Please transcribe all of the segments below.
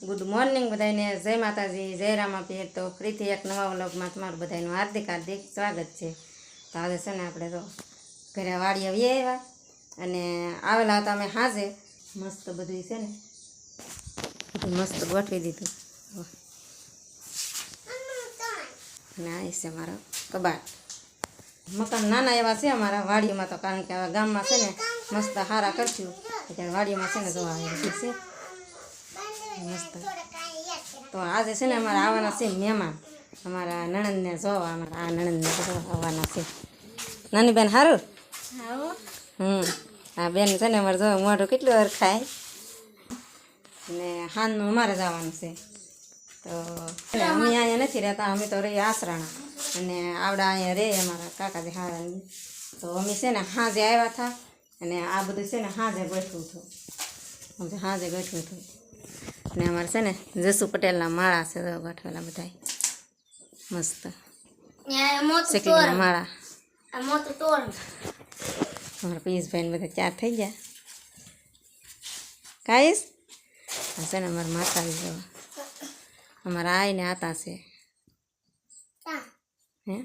Good morning બધાને, જય માતાજી, જય રામાપીર। તો ફરીથી એક નવા વ્લોગમાં તમારું બધાનું હાર્દિક હાર્દિક સ્વાગત છે। તો આજે છે ને આપણે તો ઘરે વાડી આવીએ આવ્યા અને આવેલા હતા અમે હાજે મસ્ત બધું છે ને મસ્ત ગોઠવી દીધું અને આ છે મારો કબાટ। મકાન નાના એવા છે અમારા વાડીમાં, તો કારણ કે હવે ગામમાં છે ને મસ્ત હારા કરશું એટલે વાડીમાં છે ને જોવા આવે છે મસ્ત। તો આજે છે ને અમારા આવવાના છે મહેમાન, અમારા નણંદને જોવા, અમારા આ નણંદને આવવાના છે। નાની બેન સારું? આ બેન છે ને અમારે જો મોઢું કેટલું વાર ખાય ને હાનનું અમારે જવાનું છે। તો અમે અહીંયા નથી રહેતા, અમે તો રહીએ આસરાણા અને આવડા અહીંયા રહે અમારા કાકાજી હારાની। તો અમે છે ને હાજે આવ્યા હતા અને આ બધું છે ને હાજે ગોઠવું હતું, હાજે ગોઠવું હતું ને અમારે છે ને જસુ પટેલના માળા છે ગોઠવેલા બધા મસ્ત શેકલીના માળા। અમારા પિયુષભાઈને બધા ચાર થઈ ગયા કાઈશ। આ છે ને અમારા માતાજી જેવા અમારા આઈને આતા છે હે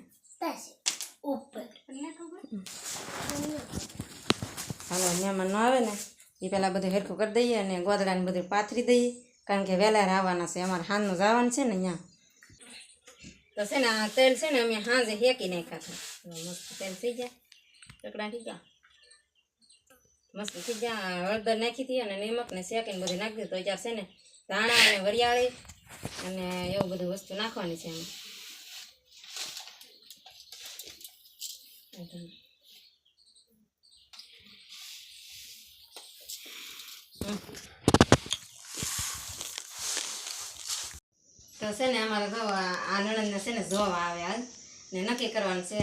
હાલો મહેમાન ન આવે ને એ પહેલાં બધું હેરખું કરી દઈએ અને ગોદડાને બધું પાથરી દઈએ, કારણ કે વહેલા આવવાના છે, અમારે હાંજનું જવાનું છે ને અહીંયા। તો છે ને આ તેલ છે ને અમે હાંજે હેકી નાખ્યા હતા, મસ્ત તેલ થઈ જાય, ટકડા થઈ ગયા મસ્ત થઈ ગયા। હળદર નાખી હતી અને નિમક ને શેકીને બધું નાખી દીધું, તો ત્યાં છે ને ધાણા અને વરિયાળી અને એવું બધું વસ્તુ નાખવાની છે એમાં। તો છે ને અમારે જો આ નણંદને છે ને જોવા આવે આજ ને નક્કી કરવાનું છે।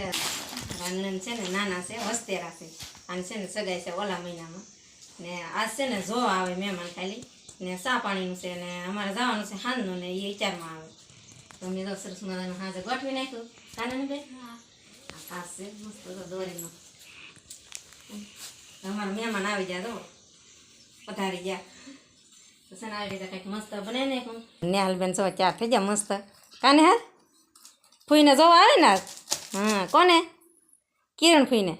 આ નણંદ છે ને નાના છે, વસ્તેરા છે, આને છે ને સગાઈ છે ઓલા મહિનામાં ને આજ છે ને જોવા આવે મહેમાન ખાલી ને ચા પાણીનું છે ને અમારે જવાનું છે હાંજનું ને એ વિચારમાં આવે। તો અમે તો સરસ મજાનું હાજે ગોઠવી નાખ્યું કાનાને બે આ કાસ છે મસ્ત દોરીનો। અમારા મહેમાન આવી ગયા તો પધારી ગયા તો છે ને આવી રીતે કંઈક મસ્ત બનાવી નાખ્યું। નેહાલબેન જો ચાર થઈ ગયા મસ્ત કાને હાલ ફૂઈને જોવા આવે ને હા કોને કિરણ ફૂઈને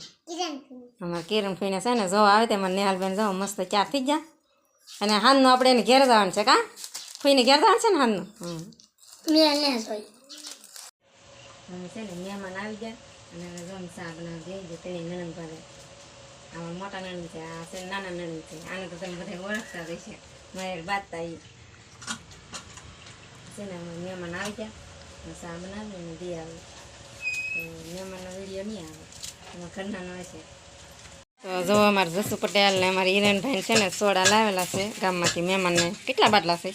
અમારે કિરણ ફૂઈને છે ને જોવા આવે તેમાં નેહાલબેન જો મસ્ત ચાર થઈ ગયા અને હાનનું આપણે એને ઘેર જવાનું છે કા ફૂઈને ઘેર જવાનું છે ને હાનનું છે ને મહેમાન આવી ગયા અને જો ચા બનાવી દઈ તેની નણંદ પાસે આમાં મોટા નણંદ છે, આ છે નાના નણંદ છે, આને તો તમે બધા ઓળખતા રહેશે મારે બાતતા એ છે ને અમારે મહેમાન આવી ગયા ચા બનાવી અને દે આવે તો મહેમાનનો વિડીયો નહીં આવે એમાં ઘરના ન હશે। તો જો અમારે જસુ પટેલ ને અમારે હિરેનભાઈ છે ને સોડા લાવેલા છે ગામમાંથી મહેમાનને। કેટલા બાટલા છે?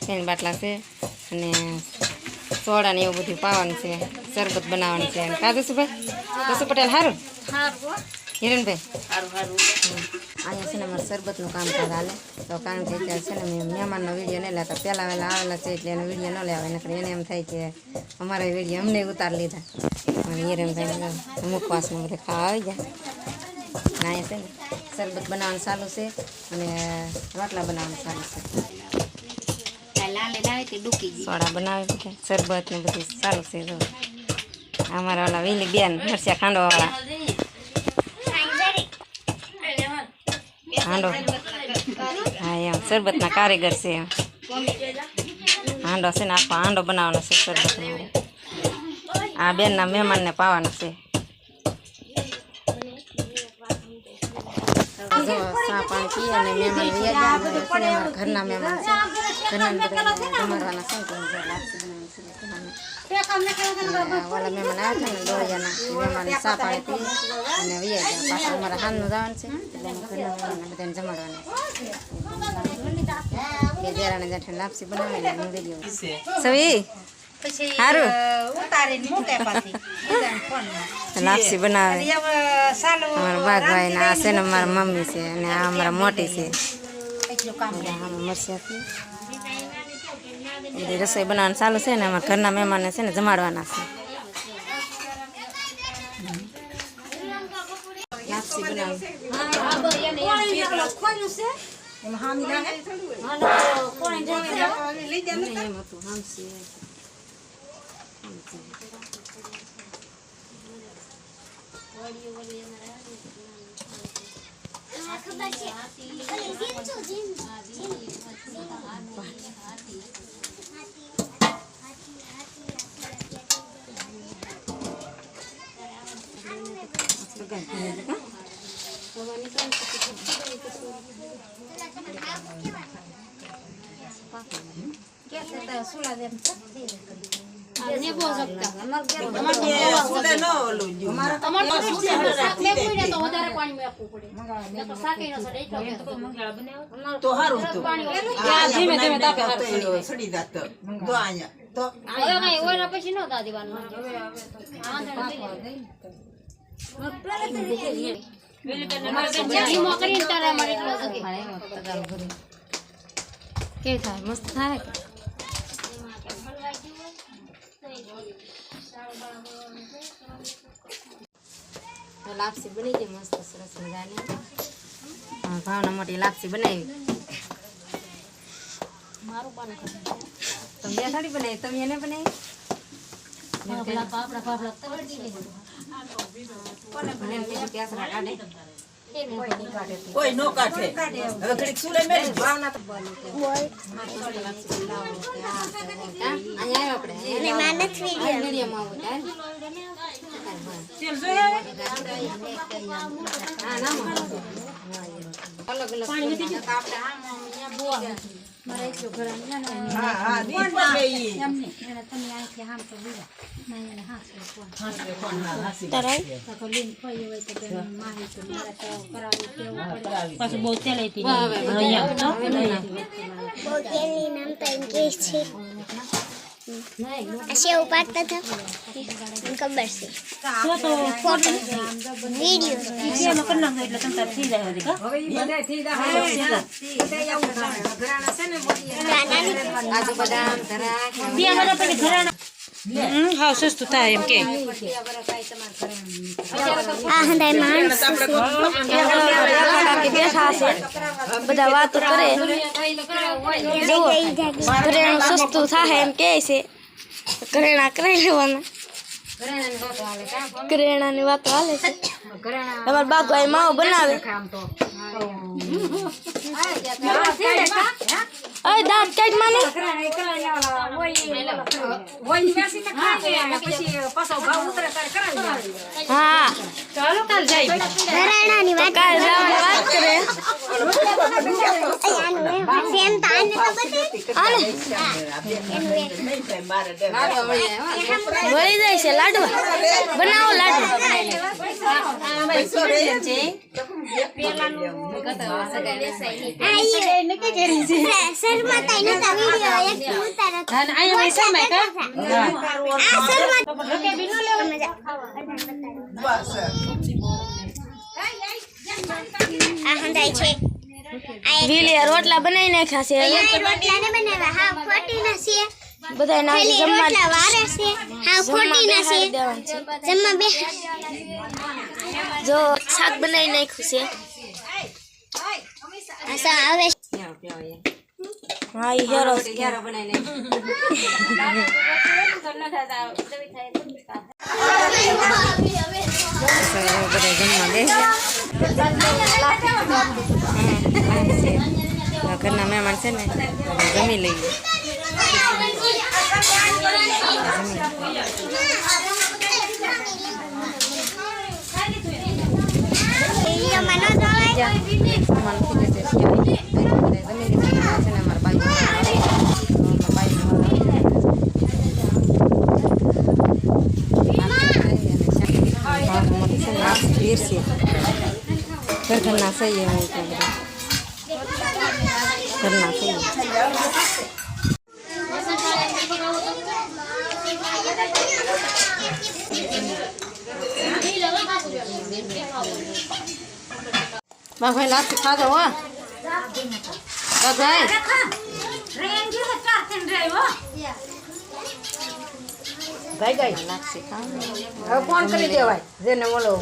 3 બાટલા છે અને સોડા ને એવું બધું પાવાનું છે, શરબત બનાવવાનું છે કા જસુભાઈ? જસુ પટેલ સારું હિરેનભાઈ અહીંયા છે ને અમારે શરબતનું કામ હાલે તો કારણ કે અત્યારે છે ને મેં મહેમાનનો વિડીયો નહીં લેતા, પહેલાં વહેલા આવેલા છે એટલે એનો વિડીયો ન લેવાય, નકર એને એમ થાય કે અમારા વિડીયો અમને ઉતારી લીધા। અને હિરેનભાઈ મુખવાસમાં બધા ખાવા આવી ગયા ને અહીંયા છે ને શરબત બનાવવાનું ચાલુ છે અને રોટલા બનાવવાનું ચાલુ છે, સોડા બનાવી બધા શરબત ને બધું ચાલુ છે। જો અમારા ઓલા વેલી બેન મરચા ખાંડવાવાળા હાંડો હા એમ શરબતના કારીગર છે એમ હાંડો છે ને આખો હાંડો બનાવવાનો છે શરબતનો। આ બેનના મહેમાનને પાવાનો છે। જો ચા પાણી પીએ અને મહેમાન અમારા ઘરના મહેમાન છે, ઘરના બધા જમાડવાના છે ઓલા મહેમાન આવ્યા છે ને દોડિયાના મહેમાન ચા પાણી પી અને વૈયા ગયા પાછા અમારા હાનનું જવાનું છે એટલે ઘરના મહેમાનને બધાને જમાડવાના છે। દેરાને જેઠાને લાપસી બનાવીને હું વિડીયો સવી સારું લાપસી બનાવે અમારા બાગભાઈ ને આ છે ને અમારા મમ્મી છે અને આ અમારા મોટી છે મરચા બધી રસોઈ બનાવવાનું ચાલુ છે ને અમારા ઘરના મહેમાનને છે ને જમાડવાના છે। લાપસી બનાવી એમાં હામી લાગે કોણે લઈ દે ને એમ હતું હામસી તો હારું તો ધીમે ધીમે તાપે હારું સડી જાત તો આયા તો હવે કઈ ઓલા પછી ન તા દીવાનું કેવું થાય મસ્ત થાય લાપસી બની ગઈ મસ્ત સરસ મજાની ભાવના મોટી લાપસી બનાવી તમે થોડી બનાવી તમે એને બનાવી કોઈ નો કાઢે હવે ઘડીક સુલે મેળી ભાવના તો અહીંયા આપણે અલગ અલગ હા હા દીપ પડે ઈ પાછું બહુ તેલ હતી સેવ પાડતા હતા ખબર છે ફોટો વિડીયો એટલે તમ તાર થઈ જાય હતી હવે ઈ બધા થઈ જાય ઘરાણા છે ને આજુ બદામ ધરા હા સસ્તું થાય એમ કે આ હંધાય માણસ બેઠા છે બધા વાતો કરે ઘરેણું સસ્તું થાય એમ કે છે ઘરેણા કરાવી લેવાના ઘરેણાની વાતો હાલે છે તમારા બાગવાઈ માવો બનાવે અરે દાંત કાઢ માને હા ચાલો કાલ જાય ઘરેણાની વાત કાલ જવાની વાત કરે સેમ તાને તો બતે આને વળી જાય છે લાડવા બનાવો લાડવા રોટલા બનાવી નાખ્યા છે બધા નાખી જમવા વારે છે હા ખોટી ના છે જમવા બે જો શાક બનાવી નાખ્યું છે આસા આવે હા ઈ હેરો બનાવીને બધા જમવા બેસે ઘરના મહેમાન છે ને જમી લઈએ ઘરના સહી એમ ઘરના સહી ભાઈ લાપસી ખાધો હો ભાઈ ગઈ લાપસી ખાવ હવે ફોન કરી દેવાય જેને બોલો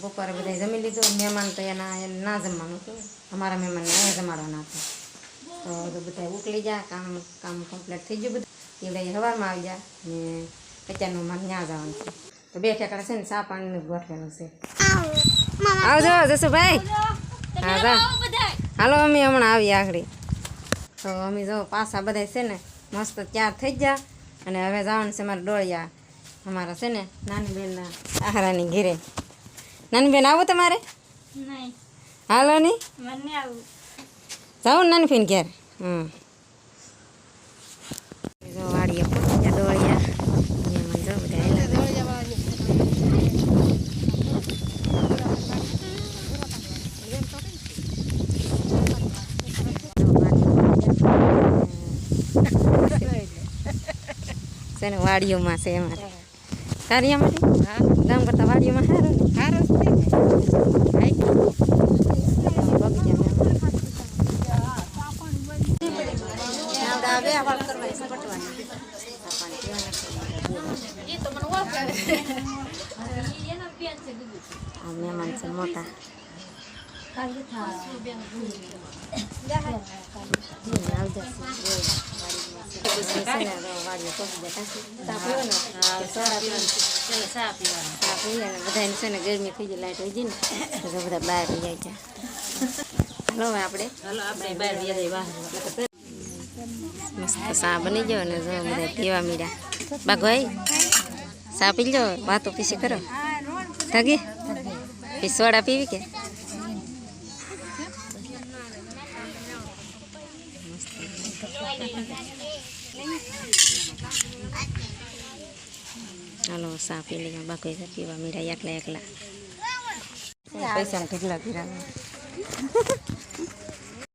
બપોરે બધા જમી લીધું. મહેમાન તો એના ના જમવાનું હતું, અમારા મહેમાનને અહીંયા જમાડવાના હતા. તો બધા ઉકલી જાય, કામ કમ્પ્લીટ થઈ ગયું બધું. એ બધા સવારમાં આવી જાય ને અત્યારનું મારે ત્યાં જવાનું છે. તો 2 ઠેકાણા છે ને ચા પાણીનું ગોઠવેલું છે. આવજો જસુભાઈ. હા જા હાલો અમે હમણાં આવીએ આગળ. તો અમે જો પાછા બધા છે ને મસ્ત તૈયાર થઈ ગયા અને હવે જવાનું છે મારા ડોળિયા. અમારા છે ને નાની બેનના આહારાની ઘેરે. નાની બેન આવો તમારે? હાલો નહીં જાઉં નાની બેન ઘેર. જો વાડીએ પહોંચી ગયા ડોળિયા. અહીંયા જો બધા છે ને વાડીઓમાં છે અમારે કાર્ય માટે. ગામ કરતા વાડીઓમાં સારું મહેમાન છે મોટા. બધાને છે ને ગરમી થઈ જાય, લાઈટ હોય ને તો બધા બહાર જાય છે. હાલો આપણે મસ્ત ચા બની ગયો ને જો બધા પીવા મીડા. બાગભાઈ ચા પી લો, વાતો પીછી કરો. થગી પછી સોડા પીવી કે? હાલો ચા પી લઈએ. બાગભાઈ પીવા મીડા એકલા એકલા. પૈસા ઢગલા પીરા.